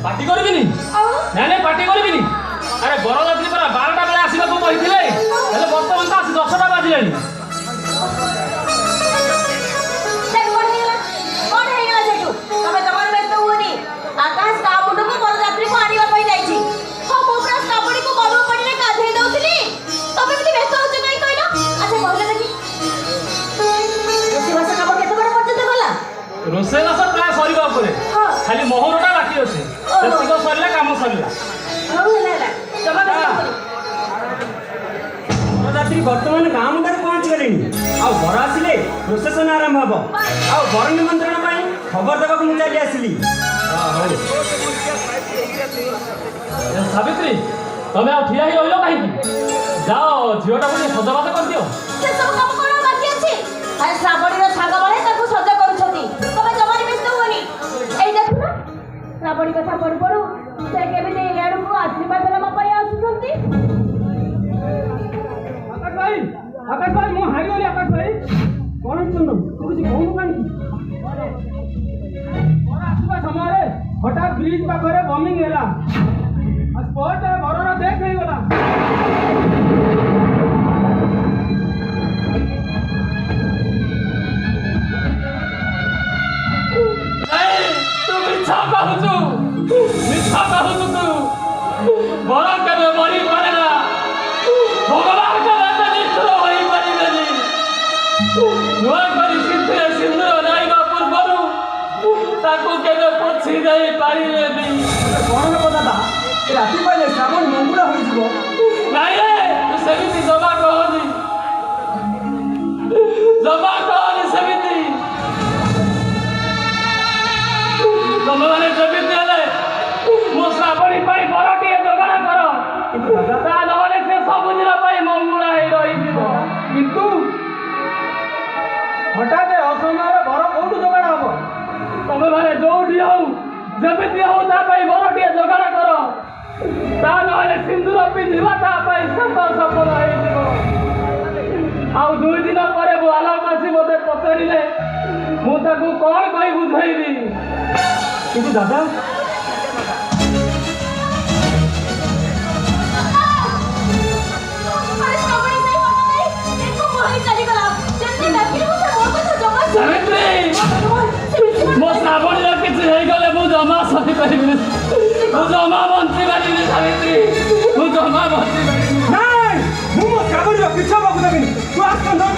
party करबिनी नहीं party करबिनी अरे बरजात्री परा 12टा बेले आसीबा को कहिथिले हेले वर्तमान तो आसी 10टा बाजिलानी आकाश का मुंड को बरजात्री को आनिबा पई जाईची हम पूरा साबड़ी को बालू पड़ी रे गाधे दउतली तबे भी व्यस्त हो जे नहीं कहलो अच्छा कहले देखी रोसे भाषा काम केते बड़ पड़ते गला रोसे भाषा प्राय सरीबा उपरे खाली मोहरटा बाकी अछि सेतिको सरला काम सरला हां हेला जमा व्यस्त बरजात्री वर्तमान गां मुंडे पहुंच गेलेनी आ बर आसिले प्रोसेसन आरंभ हबो आ बर निमंत्रण पई खबर देबा को चली आसिली सावित्री तमे आ ठिया ही रहिलो काहे जाओ झियोटा को सजाबात कर दियो से सब काम कोन बाकी अछि अरे श्रावणी रो छागा बाले ताको सजा करूछथि तमे जमानी व्यस्त होनी एई देखु ना श्रावणी कथा पड़ पड़ू से केबे ने याडू को आशीर्वाद देला पई आसुछथि आकाश भाई मो हाई गली आकाश भाई कोन चंदन तू किछ कहू कानी आसवा समय हठात ब्रिज पाखरे बमिंग हैला आ स्पॉट घरर देख हे गला नहीं तू मिछा कहू तू बड़ा केबे मरी पारे ना भगवान का बात निष्ठुर होई परिबेनी नुआ करी सिंदूर नाइबा पूर्वरु ताकू केबे पछी जाई पारिबेनी कोन बताता ए राती पहिले श्रावण मंगुला होई जिवो नहीं रे तू सेमिति जमा कहनी सेमिति तुम माने सेमिति हेले मो श्रावणी पाई बरटिए जोगाड़ कर ता नहले से सब दिन पाई मंगुला हे रही जीव किंतु हठात असमय बर कोठु जोगाड़ हबो तुम माने जोडी हो जेमिति हो ता पाई बरटिए जोगाड़ कर ता नहले सिंदूर पिंधिबा ता पाई सब सफल हे जीव आउ 2 दिन पर बाला मासी मते पचरिले मु ताकू कोन कहि बुझाइबी किंतु दादा अरे श्रावणी नहीं होता नहीं देखो मोही चली गला जल्दी लागी मुझे मोर को जमा सावित्री मो श्रावणी रे किछ हे गले मु जमा सही परिबे मु जमा बंती बारी सावित्री मु जमा बंती बारी नहीं मु श्रावणी रो किछ बाबू देबिनी तू आस कंदन